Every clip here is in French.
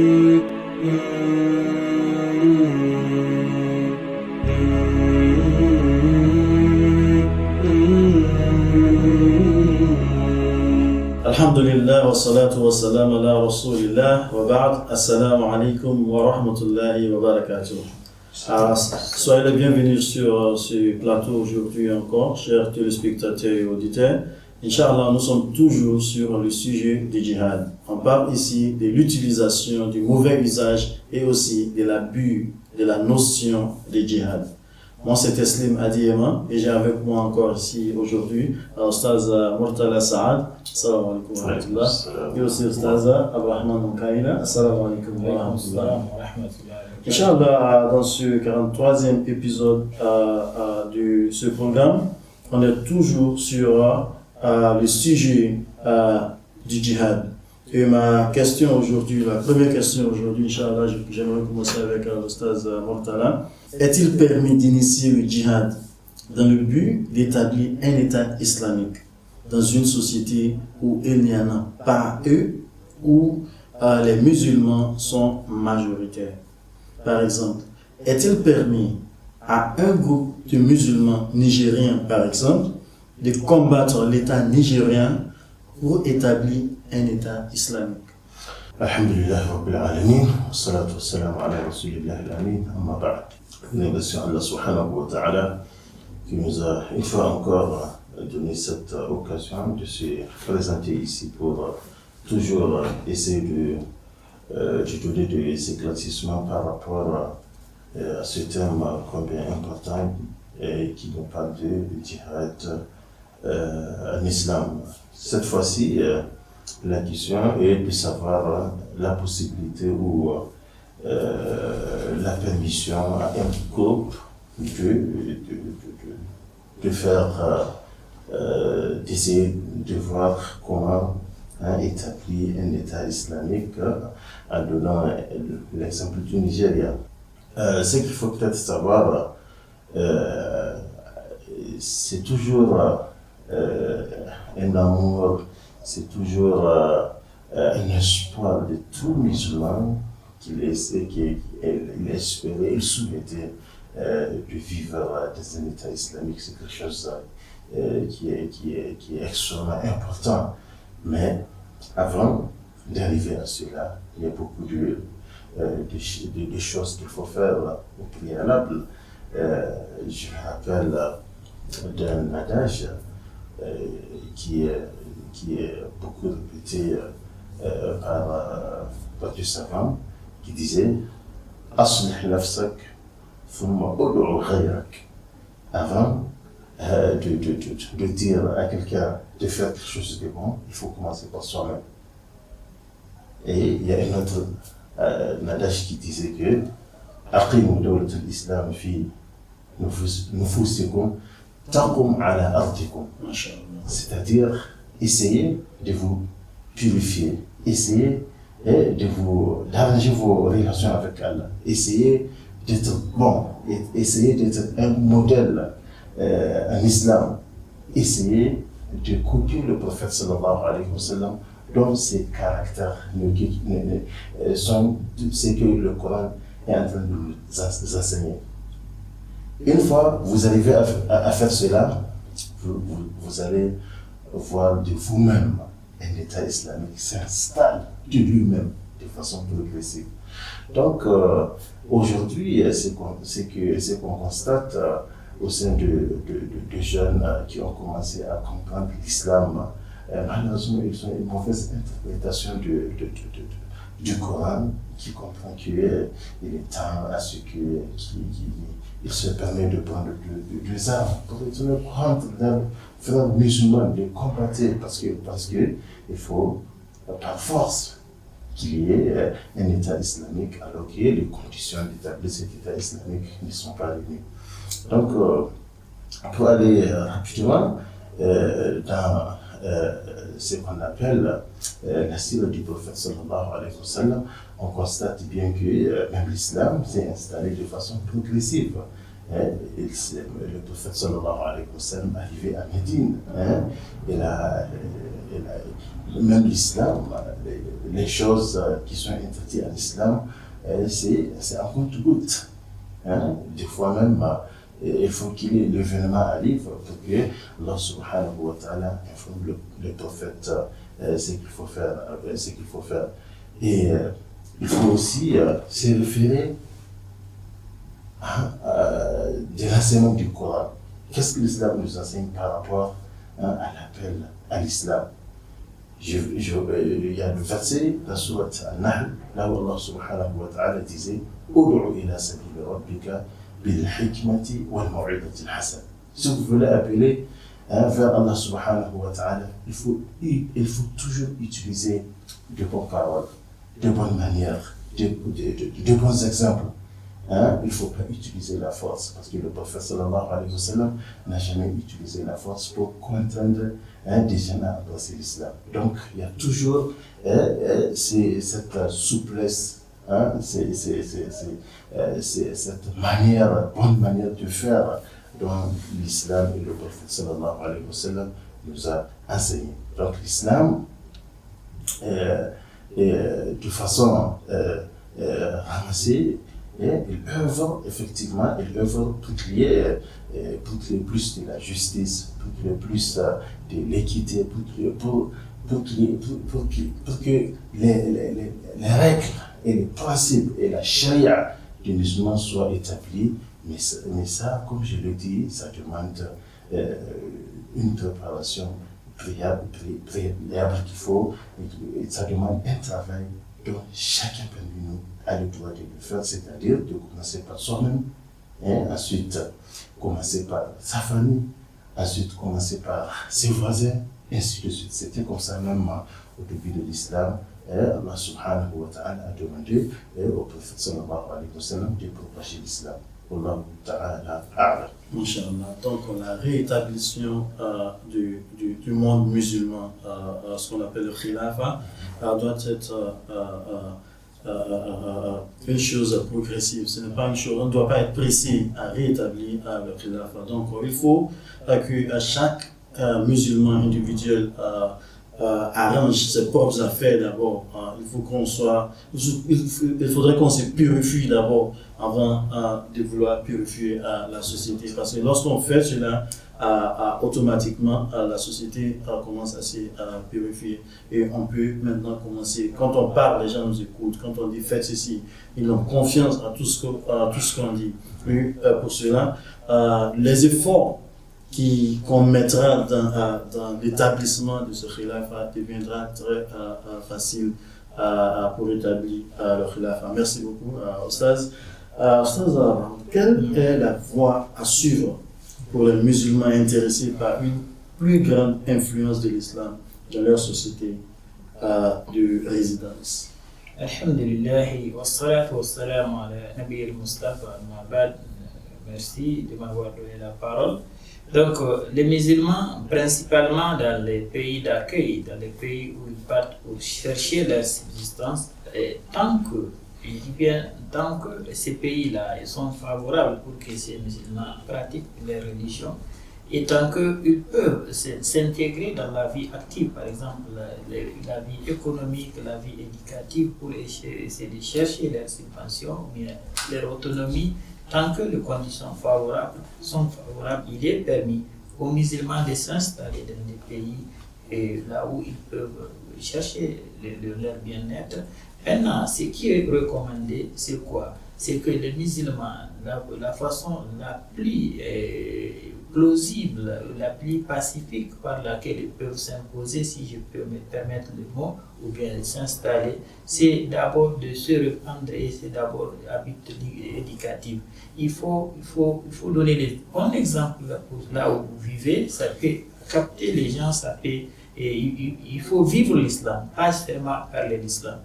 Alhamdulillah wa salatu wa salam ala rasulillah wa ba'd. Assalamu alaikum wa rahmatullahi wa barakatuh. Soyez les bienvenus sur ce plateau aujourd'hui encore, chers téléspectateurs et auditeurs. Inch'Allah, nous sommes toujours sur le sujet du djihad. On parle ici de l'utilisation, du mauvais usage et aussi de l'abus de la notion de djihad. Moi, c'est Teslim Adiyema et j'ai avec moi encore ici aujourd'hui Ustaz Murtala Saad. Assalamu alaikum wa rahmatullah. Et aussi Ustaz Abrahman Moukaïla. Assalamu alaikum wa rahmatullah. Inch'Allah, dans ce 43e épisode de ce programme, on est toujours sur le sujet du djihad. Et ma question aujourd'hui, la première question aujourd'hui, Inch'Allah, j'aimerais commencer avec l'Ustaz Murtala. Est-il permis d'initier le djihad dans le but d'établir un État islamique dans une société où il n'y en a pas où les musulmans sont majoritaires? Par exemple, est-il permis à un groupe de musulmans nigériens, par exemple, de combattre l'État nigérien pour établir un État islamique? Alhamdulillah Rabbil Alamin, wa salatu wa salam ala Rasulillah al-Amin, amma ba'd. Nous remercions Allah subhanahu wa ta'ala qui nous a une fois encore donné cette occasion de se présenter ici pour toujours essayer de donner des éclaircissements par rapport à ce thème combien important qui nous parle du djihad en islam. Cette fois-ci, la question est de savoir la possibilité ou la permission à un groupe de faire, d'essayer de voir comment établir un État islamique en donnant l'exemple du Nigeria. Ce qu'il faut peut-être savoir, c'est toujours un amour, c'est toujours un espoir de tout musulman qu'il espérait, il souhaitait de vivre dans un État islamique. C'est quelque chose qui est extrêmement important. Mais avant d'arriver à cela, il y a beaucoup de choses qu'il faut faire au préalable. Je me rappelle d'un adage qui est beaucoup répété par des savants, qui disait « Aslih nafsak, thumma ud'u ghayrak » avant de dire à quelqu'un de faire quelque chose de bon, il faut commencer par soi-même. Et il y a un autre adage qui disait que « Aqimu dawlat al-Islam fi nufusikum taqum ala ardikum » c'est-à-dire essayez de vous purifier, essayez d'arranger vos relations avec Allah, essayez d'être bon, essayez d'être un modèle en islam, essayez de copier le prophète sallallahu alayhi wa sallam dont ces caractères sont ce que le Coran est en train de nous enseigner. Une fois vous arrivez à faire cela, vous allez voir de vous-même un État islamique s'installe de lui-même de façon progressive. Donc aujourd'hui, c'est qu'on constate au sein de jeunes qui ont commencé à comprendre l'islam, malheureusement ils ont une mauvaise interprétation du Coran, qui comprend qu'il est temps à ce qu'il se permet de prendre des armes pour retourner contre leurs frères musulmans, de combattre parce que il faut par force qu'il y ait un État islamique alors que les conditions d'établir cet État islamique ne sont pas réunies. Donc pour aller rapidement dans ce qu'on appelle la sira du prophète sallallahu alayhi wa sallam, on constate bien que même l'islam s'est installé de façon progressive. Le prophète sallallahu alayhi wa sallam arrivé à Médine, même l'islam, les choses qui sont interdites à l'islam, c'est un compte-gouttes. Des fois même, il faut qu'il y ait l'événement arrive pour que Allah subhanahu wa ta'ala informe le prophète ce qu'il faut faire. Et il faut aussi se référer des enseignements du Coran. Qu'est-ce que l'islam nous enseigne par rapport à l'appel à l'islam? Il y a le verset de la sourate An-Nahl, là où Allah subhanahu wa ta'ala disait Ud'u ila sabili rabbika bil hikmati wal maw'idati al-hasana. Si vous voulez appeler vers Allah subhanahu wa ta'ala, il faut toujours utiliser de bonnes paroles, de bonnes manières, de bons exemples. Il ne faut pas utiliser la force, parce que le prophète sallallahu alayhi wa sallam n'a jamais utilisé la force pour contraindre des gens à embrasser l'islam. Donc il y a toujours cette souplesse, cette bonne manière de faire dont l'islam et le prophète sallallahu alayhi wa sallam nous a enseigné. Donc l'islam, de façon ramassée, il œuvre pour qu'il y ait plus de la justice, pour qu'il y ait plus de l'équité, pour que les règles et les principes et la charia du musulman soient établis. Mais ça, comme je le dis, ça demande une préparation préalable qu'il faut, et ça demande un travail dont chacun parmi nous a le droit de le faire, c'est-à-dire de commencer par soi-même, ensuite commencer par sa famille, ensuite commencer par ses voisins, ainsi de suite. C'était comme ça même au début de l'islam. Allah subhanahu wa ta'ala a demandé au prophète sallallahu alayhi wa sallam de propager l'islam. Allah ta'ala a'lam. Inch'Allah. Donc, la réétablissement du monde musulman, ce qu'on appelle le khilafa, doit être une chose progressive. Ce n'est pas une chose, on ne doit pas être pressé à rétablir le khilafa. Donc, il faut que chaque musulman individuel arrange ses propres affaires d'abord. Il faudrait qu'on se purifie d'abord avant de vouloir purifier la société. Parce que lorsqu'on fait cela, automatiquement la société commence à se purifier. Et on peut maintenant commencer, quand on parle, les gens nous écoutent, quand on dit faites ceci, ils ont confiance à tout ce qu'on dit. Et pour cela, les efforts qu'on mettra dans l'établissement de ce khilafa deviendra très facile pour établir le khilafa. Merci beaucoup, Oustaz. Oustaz, quelle est la voie à suivre pour les musulmans intéressés par une plus grande influence de l'islam dans leur société de résidence? Alhamdulillah, wa salatu wa salam ala Nabi al-Mustafa, merci de m'avoir donné la parole. Donc, les musulmans, principalement dans les pays d'accueil, dans les pays où ils partent pour chercher leur subsistance, tant que ces pays-là ils sont favorables pour que ces musulmans pratiquent leur religion, et tant qu'ils peuvent s'intégrer dans la vie active, par exemple la vie économique, la vie éducative, pour essayer de chercher leur subvention ou bien leur autonomie, tant que les conditions sont favorables, il est permis aux musulmans de s'installer dans des pays là où ils peuvent chercher leur bien-être. Maintenant, ce qui est recommandé, c'est quoi? C'est que les musulmans, la façon la plus plausible, la plus pacifique par laquelle ils peuvent s'imposer, si je peux me permettre le mot, ou bien s'installer, c'est d'abord de se reprendre, et c'est d'abord l'habitude éducative. Il faut donner les bons exemples là où vous vivez, ça peut capter les gens, ça peut, et il faut vivre l'islam, pas seulement parler l'islam.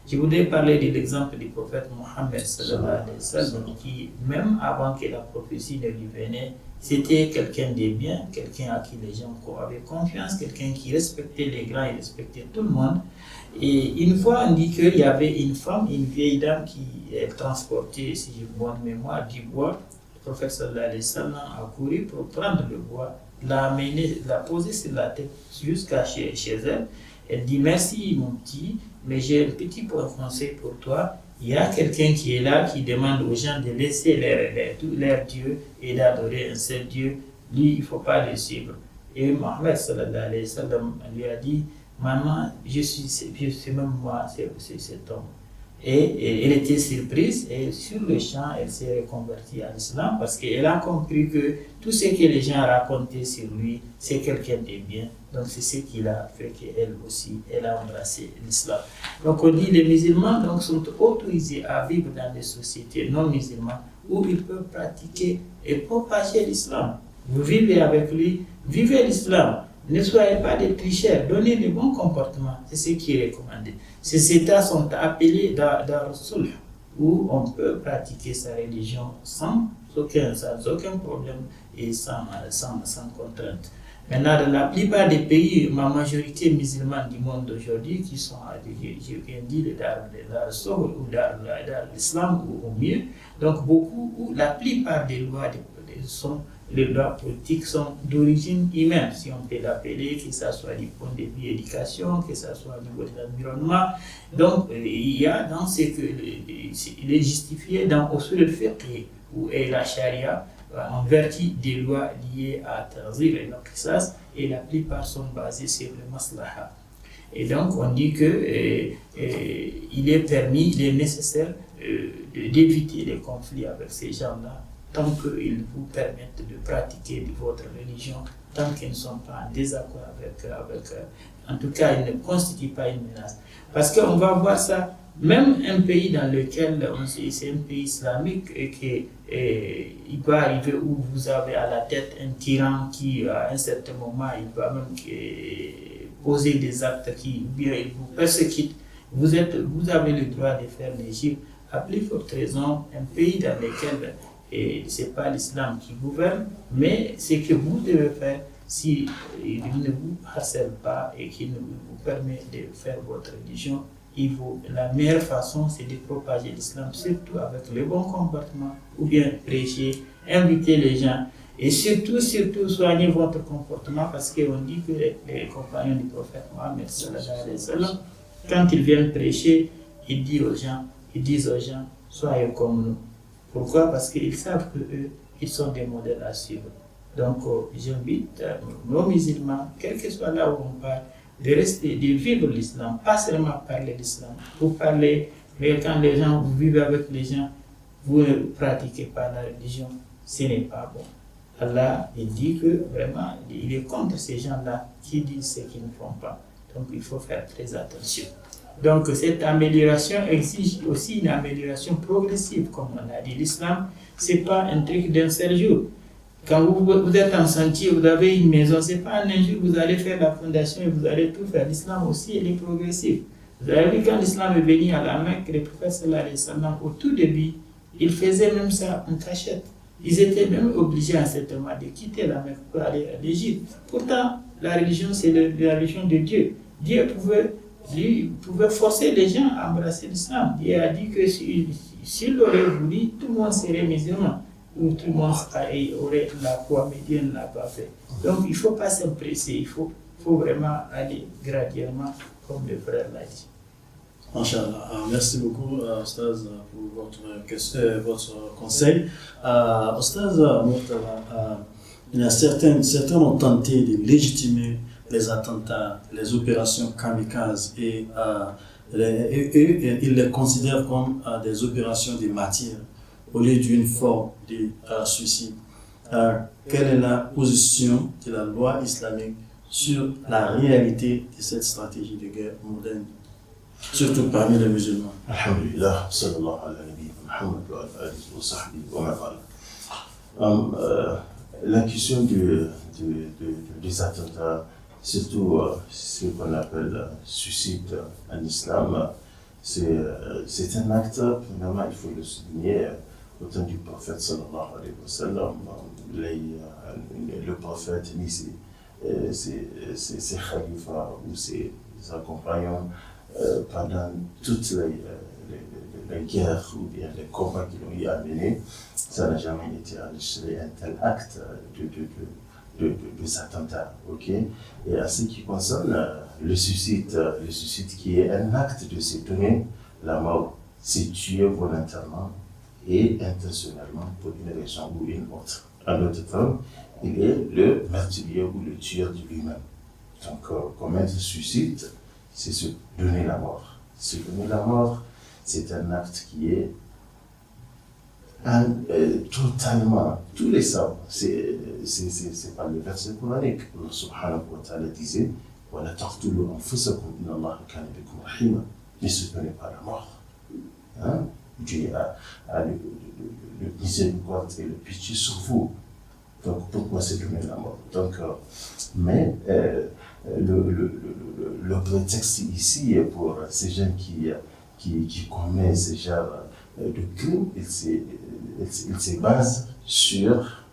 Je voudrais parler de l'exemple du prophète Mohammed sallallahu alayhi wa sallam, qui, même avant que la prophétie ne lui venait, c'était quelqu'un de bien, quelqu'un à qui les gens avaient confiance, quelqu'un qui respectait les grands et respectait tout le monde. Et une fois, on dit qu'il y avait une femme, une vieille dame qui transportait, si j'ai bonne mémoire, du bois prophète sallallahu alayhi wa sallam a couru pour prendre le bois, l'a posé sur la tête jusqu'à chez elle. Elle dit merci mon petit, mais j'ai un petit conseil pour toi. Il y a quelqu'un qui est là qui demande aux gens de laisser leur Dieu et d'adorer un seul Dieu. Lui, il ne faut pas le suivre. Et Mohammed sallallahu alayhi wa sallam lui a dit, maman, c'est même moi, c'est cet homme. Et elle était surprise et sur le champ, elle s'est reconvertie à l'islam parce qu'elle a compris que tout ce que les gens racontaient sur lui, c'est quelqu'un de bien. Donc c'est ce qui a fait qu'elle aussi, elle a embrassé l'islam. Donc on dit les musulmans donc, sont autorisés à vivre dans des sociétés non musulmanes où ils peuvent pratiquer et propager l'islam. Vous vivez avec lui, vivez l'islam. Ne soyez pas des tricheurs, donnez le bon comportement, c'est ce qui est recommandé. Ces états sont appelés Dar Sulh, où on peut pratiquer sa religion sans aucun problème et sans contrainte. Maintenant, dans la plupart des pays, ma majorité musulmane du monde d'aujourd'hui, qui sont, je viens de dire, le Dar Sulh ou Dar l'Islam au mieux, donc la plupart des lois les lois politiques sont d'origine humaine, si on peut l'appeler, que ce soit du point de vue éducation, que ce soit au niveau de l'environnement. Donc, il y a dans ce que il est justifié dans aussi le fait où est la charia en vertu des lois liées à Tanzir et l'Aqisas, et la plupart sont basées sur le maslaha. Et donc, on dit que il est permis, il est nécessaire d'éviter les conflits avec ces gens-là, tant qu'ils vous permettent de pratiquer votre religion, tant qu'ils ne sont pas en désaccord avec en tout cas, ils ne constituent pas une menace. Parce qu'on va voir ça, même un pays dans lequel c'est un pays islamique et qu'il peut arriver où vous avez à la tête un tyran qui, à un certain moment, il va même poser des actes qui, bien, il vous persécute. Vous avez le droit de faire l'Égypte. À plus forte raison, un pays dans lequel ce n'est pas l'islam qui gouverne, mais ce que vous devez faire, si il ne vous harcèle pas et qu'il vous permet de faire votre religion, la meilleure façon, c'est de propager l'islam, surtout avec le bon comportement, ou bien prêcher, inviter les gens, et surtout, soigner votre comportement, parce qu'on dit que les compagnons du prophète Mohammed sallallahu alayhi wa sallam, quand ils viennent prêcher, ils disent aux gens, soyez comme nous. Pourquoi? Parce qu'ils savent qu'eux, ils sont des modèles à suivre. Donc, j'invite nos musulmans, quel que soit là où on parle, de vivre l'islam, pas seulement parler l'islam. Vous parlez, mais quand vous vivez avec les gens, vous ne pratiquez pas la religion, ce n'est pas bon. Allah, il dit que vraiment, il est contre ces gens-là qui disent ce qu'ils ne font pas. Donc, il faut faire très attention. Donc, cette amélioration exige aussi une amélioration progressive, comme on a dit. L'islam, ce n'est pas un truc d'un seul jour. Quand vous êtes en sentier, vous avez une maison, ce n'est pas un jour vous allez faire la fondation et vous allez tout faire. L'islam aussi, il est progressif. Vous avez vu quand l'islam est venu à la Mecque, les prophètes sallallahu alayhi wa sallam, au tout début, ils faisaient même ça en cachette. Ils étaient même obligés à un certain moment de quitter la Mecque pour aller à l'Égypte. Pourtant, la religion, c'est la religion de Dieu. Dieu pouvait forcer les gens à embrasser l'islam. Dieu a dit que s'il aurait voulu, tout le monde serait musulman, ou tout le monde aurait la foi, mais Dieu ne l'a pas fait. Donc il ne faut pas s'empresser, il faut vraiment aller graduellement, comme le frère l'a dit. Inch'Allah. Merci beaucoup, Ostaz, pour votre conseil. Ostaz Murtala, certains ont tenté de légitimer les attentats, les opérations kamikazes et ils les considèrent comme des opérations de martyrs au lieu d'une forme de suicide. Quelle est la position de la loi islamique sur la réalité de cette stratégie de guerre moderne, surtout parmi les musulmans? Alhamdulillah, sallallahu alayhi wa Muhammad wa alihi wa sahbihi wa ma'ala. La question des attentats, surtout ce qu'on appelle suicide en islam, c'est un acte, premièrement, il faut le souligner, au temps du prophète sallallahu alayhi wa sallam, le prophète, ni ses khalifas ou ses compagnons, pendant toute les guerres ou bien les combats qui l'ont eu à mener, ça n'a jamais été enregistré un tel acte de attentats. Okay? Et à ce qui concerne le suicide qui est un acte de se donner la mort, c'est tuer volontairement et intentionnellement pour une raison ou une autre. En d'autres termes, il est le meurtrier ou le tueur de lui-même. Donc, commettre suicide, c'est se donner la mort. Se donner la mort, c'est un acte qui est totalement, tous les savants, c'est par le verset coranique. Allah subhanahu wa ta'ala disait وَلَا تَقْتُلُوا أَنفُسَكُمْ إِنَّ اللَّهَ كَانَ بِكُمْ رَحِيمًا. Ne se donnez pas la mort. Hein? Dieu a le miséricorde et le pitié sur vous. Donc pourquoi se donner la mort? Donc, mais le prétexte ici pour ces gens qui commettent ce genre de crimes, il se base sur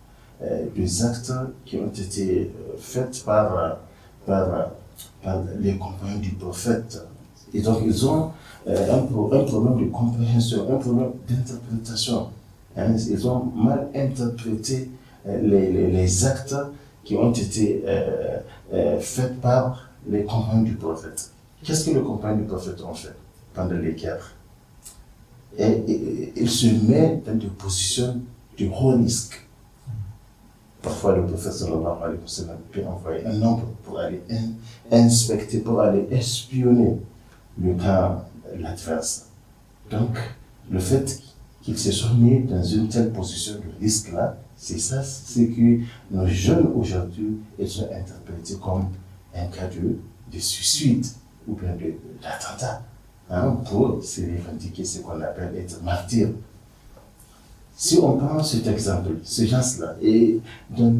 des actes qui ont été faits par les compagnons du prophète. Et donc ils ont un problème de compréhension, un problème d'interprétation. Hein? Ils ont mal interprété les actes qui ont été faits par les compagnons du prophète. Qu'est-ce que les compagnons du prophète ont fait pendant les guerres? Et ils se mettent dans des positions de haut risque. Parfois, le prophète sallallahu alayhi wa sallam peut envoyer un nombre pour aller inspecter, pour aller espionner le camp adverse. Donc, le fait qu'ils se sont mis dans une telle position de risque-là, c'est ça, c'est que nos jeunes aujourd'hui, ils sont interprétés comme un cas de suicide ou bien d'attentat, hein, pour se revendiquer ce qu'on appelle être martyr. Si on prend cet exemple, ces gens-là, et dans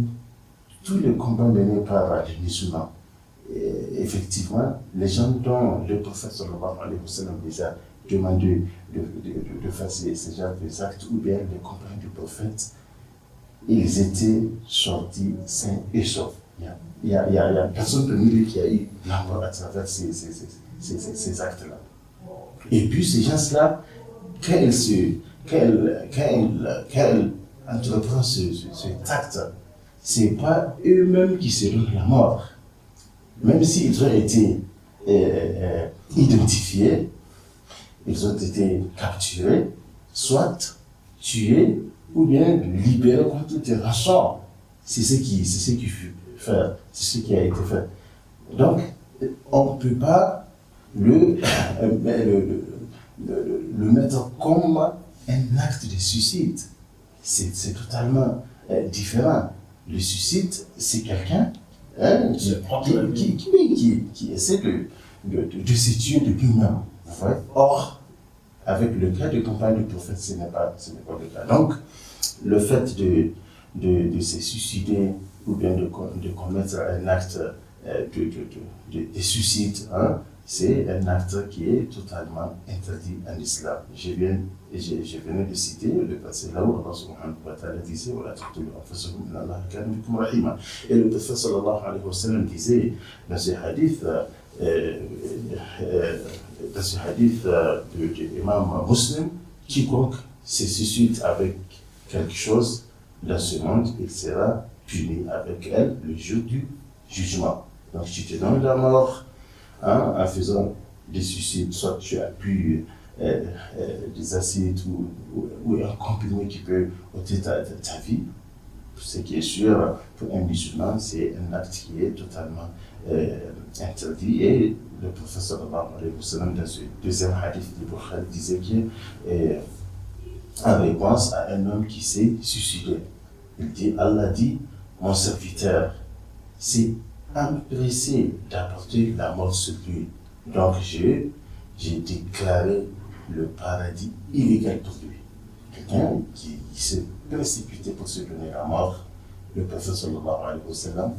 tous les combats menés par les musulmans, effectivement, les gens dont le prophète sallallahu alayhi wa sallam les a demandé de faire ces genres d'actes, ou bien les compagnons du prophète, ils étaient sortis sains et saufs. Il y a personne de nous qui a eu la mort à travers ces actes-là. Et puis ces gens-là, quand ils entreprennent cet acte, ce n'est pas eux-mêmes qui se donnent la mort. Même s'ils ont été identifiés, ils ont été capturés, soit tués, ou bien libérés contre toute rançon. C'est ce qui a été fait. Donc, on ne peut pas le mettre comme un acte de suicide. C'est totalement différent. Le suicide, c'est quelqu'un qui essaie de se tuer de lui-même. Or, avec le cas de compagne du prophète, ce n'est pas le cas. Donc, le fait de se suicider ou bien de commettre un acte de suicide, hein, c'est un acte qui est totalement interdit en islam. Je venais de citer le passé là où Allah subhanahu wa ta'ala disait et le prophète sallallahu alayhi wa sallam disait dans ce hadith de l'imam Muslim, quiconque se suicide avec quelque chose dans ce monde, il sera puni avec elle le jour du jugement. Donc tu te donnes la mort, hein, en faisant des suicides, soit tu as pu des acides ou un comprimé qui peut ôter ta vie. Ce qui est sûr, pour un musulman, c'est un acte qui est totalement interdit. Et le prophète sallallahu alayhi wa sallam, dans ce deuxième hadith de Bukhari, disait qu'en réponse à un homme qui s'est suicidé, il dit, Allah dit, mon serviteur s'est empressé d'apporter la mort sur lui. Donc j'ai déclaré le paradis illégal pour lui. Quelqu'un qui s'est précipité pour se donner la mort, le prophète sallallahu alayhi wa sallam,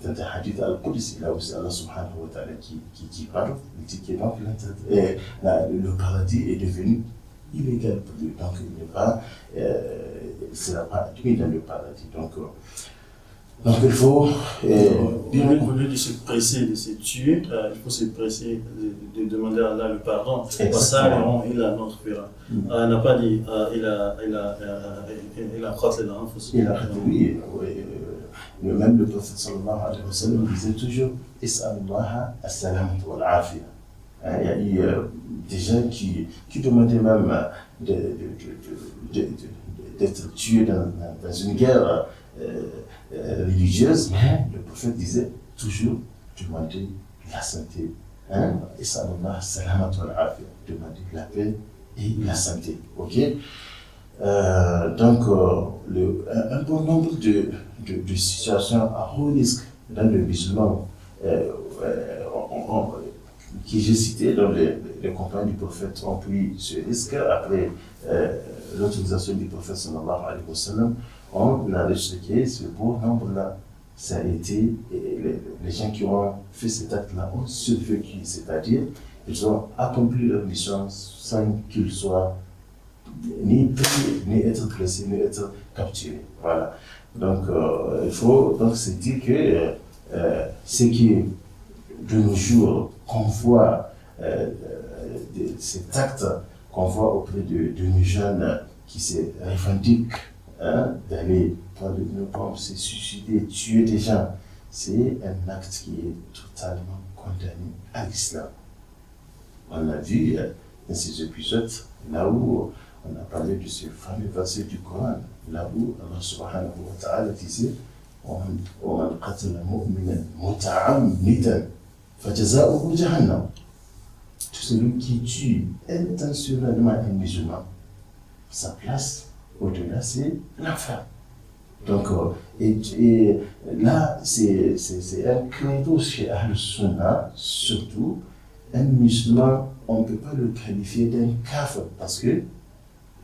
dans le hadith al-Qudsi, là où c'est Allah subhanahu wa ta'ala qui parle, il dit que donc le paradis est devenu illégal pour lui. Donc il ne sera pas admis dans le paradis. Donc Donc il faut au lieu de se presser de se tuer, il faut se presser de demander à Allah le pardon. Exactement. Il a notre père. Il n'a pas dit il a croté l'enfance. Oui. Même le prophète sallallahu alayhi wa sallam disait toujours Is'alullah as-salam wal afiya. Il y a eu des gens qui demandaient même d'être tués dans une guerre religieuse, mais le prophète disait toujours demander la santé. Is'alullah as-salam wal afiya. Demander la paix et la santé. Ok? Donc, un bon nombre de situations à haut risque dans le musulman qui j'ai cité, dont les compagnons du prophète ont pris ce risque après l'autorisation du prophète sallallahu alayhi wa sallam. On a rejeté ce beau nombre-là. Ça a été les gens qui ont fait cet acte-là ont survécu, c'est-à-dire ils ont accompli leur mission sans qu'ils soient ni pris, ni être blessés, ni être capturés. Voilà. Donc, il faut donc se dire que ce qui, de nos jours, qu'on voit, cet acte qu'on voit auprès de nos jeunes qui se revendiquent d'aller prendre une bombe, se suicider, tuer des gens, c'est un acte qui est totalement condamné à l'islam. On a vu dans ces épisodes, là où on a parlé de ce fameux verset du Coran, là où Allah subhanahu wa ta'ala disait وَمَنْ قَتَلَ مُؤْمِنًا مُتَعَمِّدًا فَجَزَاؤُهُ جَهَنَّمُ. Tout celui qui tue intentionnellement un musulman, sa place au-delà, c'est l'enfer. Donc, et là, c'est un credo chez Ahl-Sunnah, surtout, un musulman, on ne peut pas le qualifier d'un kafir parce que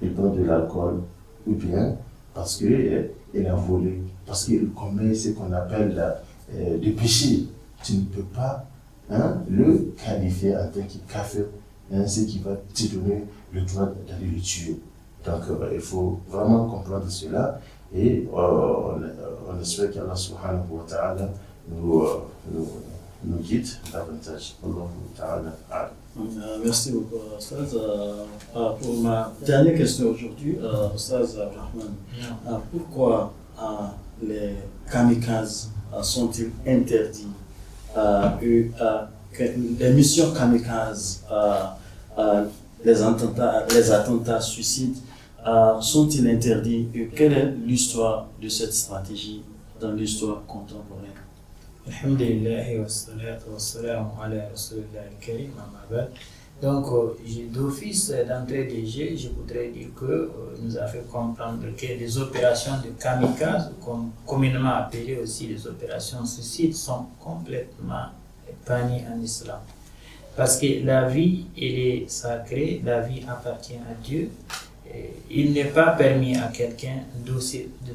il prend de l'alcool, ou bien parce qu'il a volé, parce qu'il commet ce qu'on appelle des péchés. Tu ne peux pas le qualifier en tant que kafir, ce qui va te donner le droit d'aller le tuer. Donc il faut vraiment comprendre cela et on espère qu'Allah subhanahu wa ta'ala nous guide davantage. Allah ta'ala. Merci beaucoup, Ostaz. Pour ma dernière question aujourd'hui, Ostaz Abdelrahman, pourquoi les kamikazes sont-ils interdits les missions kamikazes, les attentats suicides sont-ils interdits et quelle est l'histoire de cette stratégie dans l'histoire contemporaine? Alhamdulillah wa salatu wa salam ala rasulillah al-karim amma ba'd. Donc, d'office, d'entrée de jeu, je voudrais dire que nous a fait comprendre que les opérations de kamikaze, communément appelées aussi les opérations suicides, sont complètement bannies en islam. Parce que la vie, elle est sacrée, la vie appartient à Dieu. Il n'est pas permis à quelqu'un de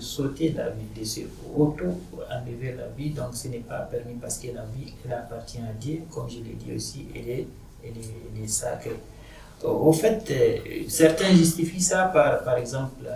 sauter la vie, de se auto-enlever la vie, donc ce n'est pas permis parce que la vie, elle appartient à Dieu, comme je l'ai dit aussi, elle est sacrée. Au fait, certains justifient ça par exemple,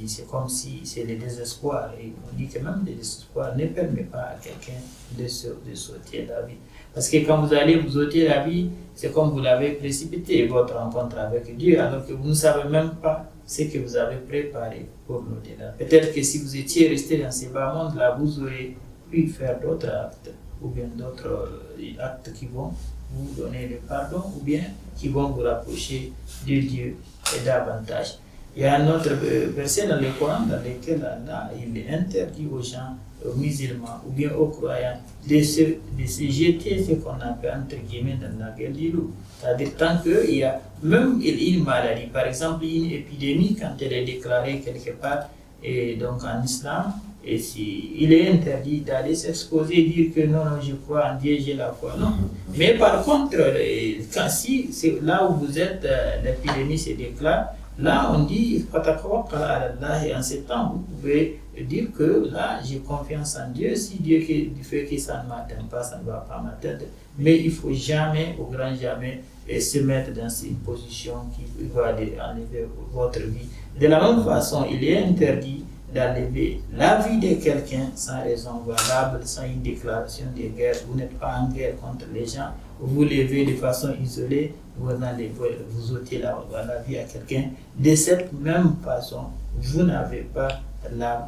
c'est comme si c'est le désespoir, et on dit que même le désespoir ne permet pas à quelqu'un de sauter la vie. Parce que quand vous allez vous ôter la vie, c'est comme vous l'avez précipité, votre rencontre avec Dieu, alors que vous ne savez même pas ce que vous avez préparé pour l'au-delà. Peut-être que si vous étiez resté dans ce bas monde-là, vous aurez pu faire d'autres actes, ou bien d'autres actes qui vont vous donner le pardon, ou bien qui vont vous rapprocher de Dieu et davantage. Il y a un autre verset dans le Coran dans lequel Allah il interdit aux gens, aux musulmans ou bien aux croyants de se jeter ce qu'on appelle entre guillemets dans la gueule du loup. C'est-à-dire tant qu'il y a même une maladie, par exemple une épidémie, quand elle est déclarée quelque part, et donc en islam, et il est interdit d'aller s'exposer, dire que non, je crois en Dieu, j'ai la foi. Non. Mais par contre, si c'est là où vous êtes, l'épidémie se déclare, là on dit, et en ce temps, vous pouvez dire que là, j'ai confiance en Dieu. Si Dieu fait que ça ne m'atteint pas, ça ne va pas m'atteindre. Mais il ne faut jamais, au grand jamais, se mettre dans une position qui va enlever votre vie. De la même façon, il est interdit d'enlever la vie de quelqu'un sans raison valable, sans une déclaration de guerre. Vous n'êtes pas en guerre contre les gens, vous levez de façon isolée, vous ôtez la vie à quelqu'un. De cette même façon, vous n'avez pas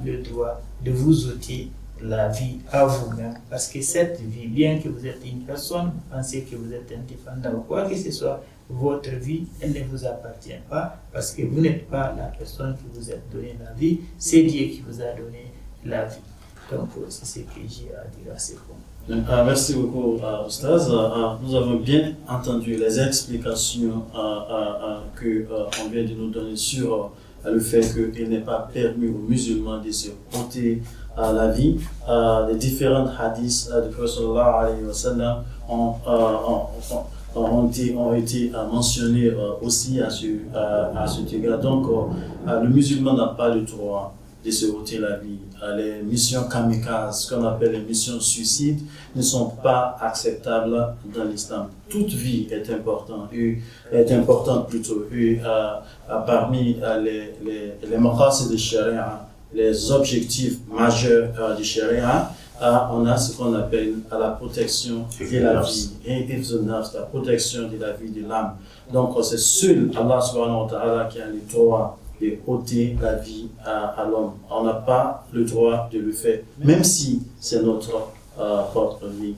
le droit de vous ôter la vie à vous-même, parce que cette vie, bien que vous êtes une personne, vous pensez que vous êtes indépendant ou quoi que ce soit, votre vie, elle ne vous appartient pas, parce que vous n'êtes pas la personne qui vous a donné la vie, c'est Dieu qui vous a donné la vie. Donc, c'est ce que j'ai à dire à ces points. Merci beaucoup, Oustaz. Nous avons bien entendu les explications qu'on vient de nous donner sur le fait qu'il n'est pas permis aux musulmans de se ôter la vie. Les différents hadiths du Prophète sallallahu alayhi wa sallam ont été mentionnés aussi à ce égard. Donc, le musulman n'a pas le droit de se ôter la vie. Les missions kamikazes, ce qu'on appelle les missions suicides, ne sont pas acceptables dans l'islam. Toute vie est importante plutôt. Et, parmi les maqasid de sharia, les objectifs majeurs du sharia, on a ce qu'on appelle la protection de la vie et la protection de la vie de l'âme. Donc c'est seul Allah subhanahu wa ta'ala qui a le droit de ôter la vie à l'homme. On n'a pas le droit de le faire, même si c'est notre propre vie.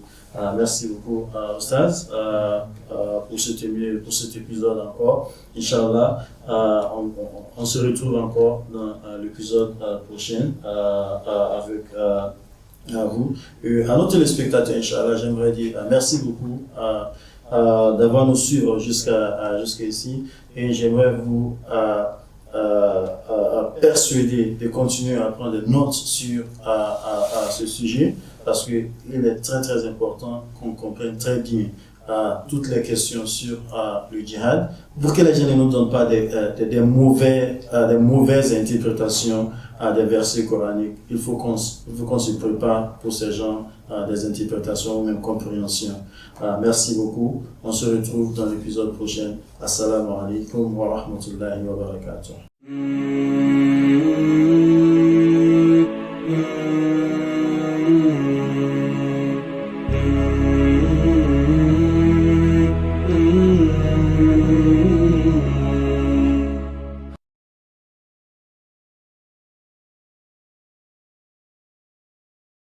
Merci beaucoup, Oustaz, pour cet épisode encore. Inch'Allah, on se retrouve encore dans l'épisode prochain avec vous. Et à nos téléspectateurs, Inch'Allah, j'aimerais dire merci beaucoup d'avoir nous suivre jusqu'ici, et j'aimerais vous persuader de continuer à prendre des notes sur ce sujet, parce qu'il est très très important qu'on comprenne très bien toutes les questions sur le djihad, pour que les gens ne nous donnent pas des mauvaises interprétations des versets coraniques. Il faut qu'on se prépare pour ces genres des interprétations ou même compréhensions. Merci beaucoup. On se retrouve dans l'épisode prochain. Assalamu alaikum wa rahmatullahi wa barakatuh.